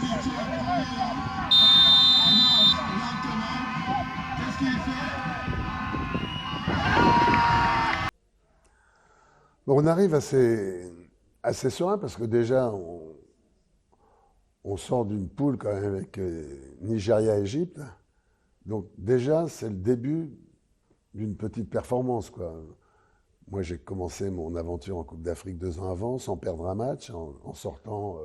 Qu'est-ce qu'il fait? Bon, on arrive assez serein parce que déjà, on sort d'une poule quand même avec Nigeria-Égypte. Donc déjà, c'est le début d'une petite performance, quoi. Moi, j'ai commencé mon aventure en Coupe d'Afrique 2 ans avant, sans perdre un match, en sortant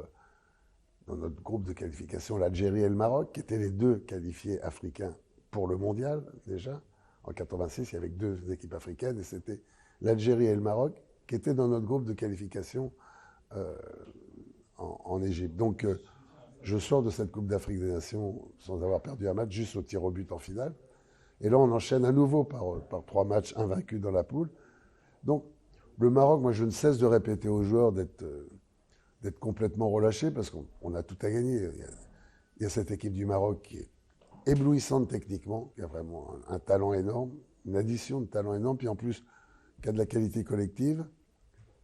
dans notre groupe de qualification l'Algérie et le Maroc, qui étaient les deux qualifiés africains pour le mondial, déjà. En 86, il y avait deux équipes africaines, et c'était l'Algérie et le Maroc qui étaient dans notre groupe de qualification euh, en Égypte. Donc, je sors de cette Coupe d'Afrique des Nations sans avoir perdu un match, juste au tir au but en finale. Et là, on enchaîne à nouveau par 3 matchs invaincus dans la poule. Donc, le Maroc, moi, je ne cesse de répéter aux joueurs d'être complètement relâchés parce qu'on a tout à gagner. Il y a cette équipe du Maroc qui est éblouissante techniquement, qui a vraiment un talent énorme, une addition de talent énorme, puis en plus, qui a de la qualité collective.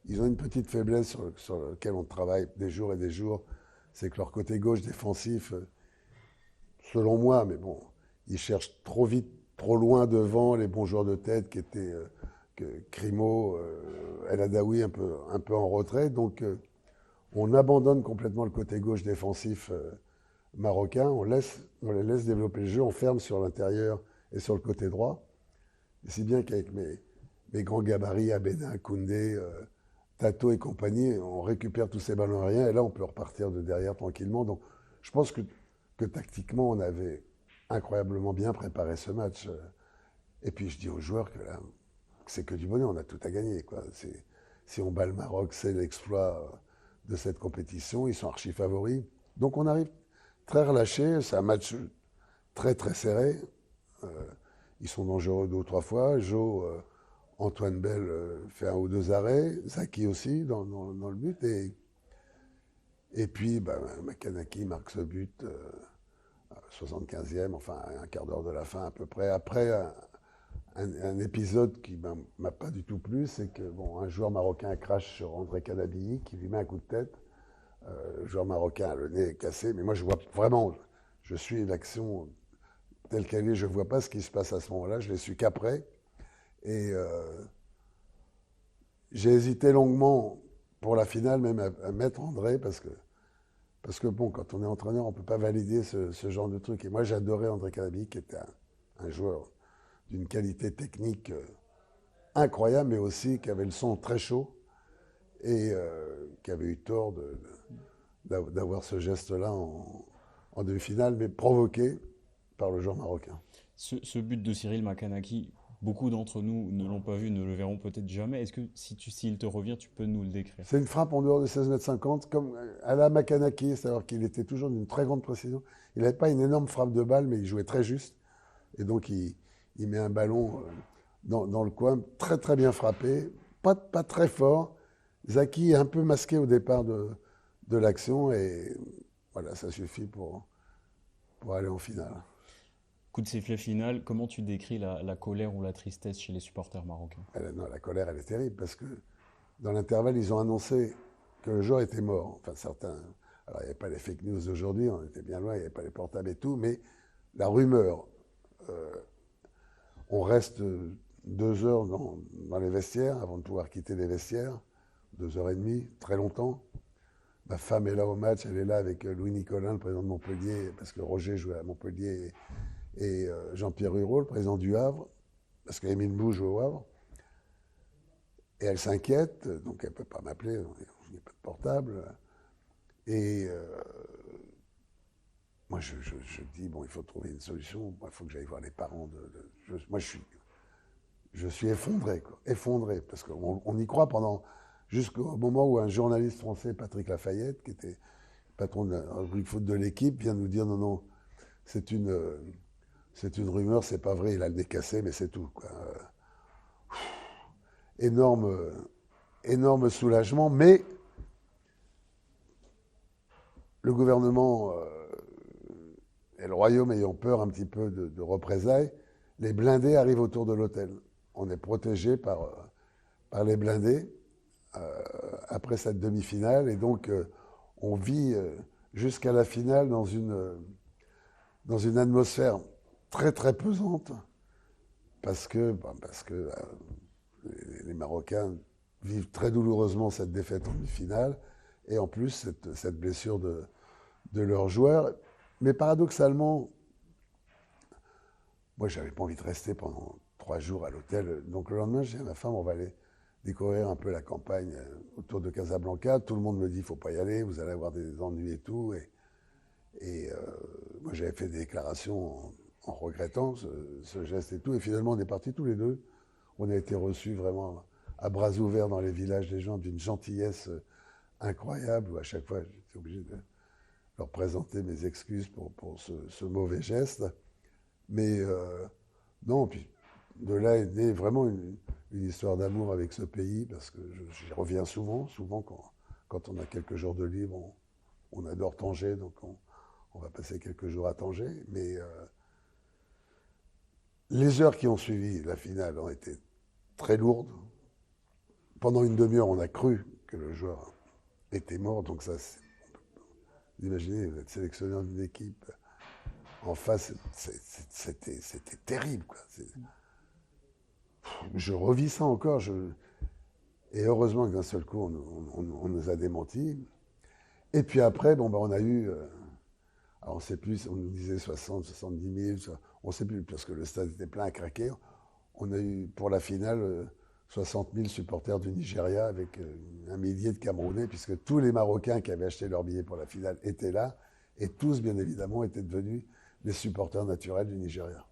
Ils ont une petite faiblesse sur laquelle on travaille des jours et des jours, c'est que leur côté gauche défensif, selon moi, mais bon, ils cherchent trop vite, trop loin devant les bons joueurs de tête qui étaient Crimo, El Adaoui un peu en retrait. Donc on abandonne complètement le côté gauche défensif marocain, on les laisse développer le jeu, on ferme sur l'intérieur et sur le côté droit. Et si bien qu'avec mes grands gabarits, Abedin, Koundé, Tato et compagnie, on récupère tous ces ballons aériens et là on peut repartir de derrière tranquillement. Donc je pense que tactiquement on avait incroyablement bien préparé ce match. Et puis je dis aux joueurs que là, c'est que du bonheur, on a tout à gagner, quoi. Si on bat le Maroc, c'est l'exploit de cette compétition, ils sont archi favoris. Donc on arrive très relâché, c'est un match très très serré. Euh, Ils sont dangereux 2 ou 3 fois. Antoine Bell fait un ou deux arrêts. Zaki aussi dans le but. Et puis, bah, Makanaki marque ce but 75e, enfin un quart d'heure de la fin à peu près. Après, un épisode qui m'a pas du tout plu, c'est que bon, un joueur marocain crache sur André Canabilly qui lui met un coup de tête. Le joueur marocain a le nez cassé, mais moi je vois vraiment, je suis l'action telle qu'elle est, je ne vois pas ce qui se passe à ce moment-là, je l'ai su qu'après. Et j'ai hésité longuement pour la finale même à mettre André parce que bon, quand on est entraîneur, on ne peut pas valider ce genre de truc. Et moi j'adorais André Canabilly qui était un joueur d'une qualité technique incroyable, mais aussi qui avait le son très chaud et qui avait eu tort d'avoir ce geste-là en demi-finale, mais provoqué par le joueur marocain. Ce but de Cyril Makanaki, beaucoup d'entre nous ne l'ont pas vu, ne le verront peut-être jamais. Est-ce que s'il te revient, tu peux nous le décrire? C'est une frappe en dehors de 16,50 m, comme à la Makanaki, c'est-à-dire qu'il était toujours d'une très grande précision. Il n'avait pas une énorme frappe de balle, mais il jouait très juste. Et donc, il met un ballon dans le coin, très très bien frappé, pas très fort. Zaki est un peu masqué au départ de l'action, et voilà, ça suffit pour aller en finale. Coup de sifflet final, comment tu décris la colère ou la tristesse chez les supporters marocains? Non, la colère, elle est terrible, parce que dans l'intervalle, ils ont annoncé que le joueur était mort. Enfin, certains. Alors, il n'y avait pas les fake news d'aujourd'hui, on était bien loin, il n'y avait pas les portables et tout, mais la rumeur, euh, on reste 2 heures dans les vestiaires avant de pouvoir quitter les vestiaires, 2 heures et demie, très longtemps. Ma femme est là au match, elle est là avec Louis Nicolin, le président de Montpellier, parce que Roger jouait à Montpellier, et Jean-Pierre Hureau, le président du Havre, parce qu'Émile Bou joue au Havre. Et elle s'inquiète, donc elle ne peut pas m'appeler, il n'y a pas de portable. Et moi, je dis, bon, il faut trouver une solution. Il faut que j'aille voir les parents moi, je suis effondré, quoi. Effondré, parce qu'on y croit jusqu'au moment où un journaliste français, Patrick Lafayette, qui était patron de la rubrique foot de l'équipe, vient nous dire, non, non, c'est une, c'est une rumeur, c'est pas vrai, il a le nez cassé, mais c'est tout, quoi. Énorme, énorme soulagement, mais le gouvernement et le royaume ayant peur un petit peu de représailles, les blindés arrivent autour de l'hôtel. On est protégé par les blindés après cette demi-finale, et donc on vit jusqu'à la finale dans une atmosphère très très pesante, parce que les Marocains vivent très douloureusement cette défaite en demi-finale, et en plus cette blessure de leurs joueurs. Mais paradoxalement, moi, j'avais pas envie de rester pendant 3 jours à l'hôtel. Donc le lendemain, j'ai dit à ma femme, on va aller découvrir un peu la campagne autour de Casablanca. Tout le monde me dit, il faut pas y aller, vous allez avoir des ennuis et tout. Et moi, j'avais fait des déclarations en regrettant ce geste et tout. Et finalement, on est partis tous les deux. On a été reçus vraiment à bras ouverts dans les villages des gens, d'une gentillesse incroyable, où à chaque fois, j'étais obligé de leur présenter mes excuses pour ce mauvais geste. Mais non, puis de là est née vraiment une histoire d'amour avec ce pays, parce que j'y reviens souvent quand on a quelques jours de libre, on adore Tanger, donc on va passer quelques jours à Tanger. Mais les heures qui ont suivi la finale ont été très lourdes. Pendant une demi-heure, on a cru que le joueur était mort, donc ça, vous imaginez, vous êtes sélectionneur d'une équipe, en face, c'était terrible, quoi. Je revis ça encore, et heureusement que d'un seul coup, on nous a démentis. Et puis après, bon, bah, on a eu, alors on ne sait plus, on nous disait 60, 70 000, on ne sait plus, parce que le stade était plein à craquer. On a eu, pour la finale, 60 000 supporters du Nigeria avec 1 millier de Camerounais, puisque tous les Marocains qui avaient acheté leur billet pour la finale étaient là, et tous, bien évidemment, étaient devenus des supporters naturels du Nigeria.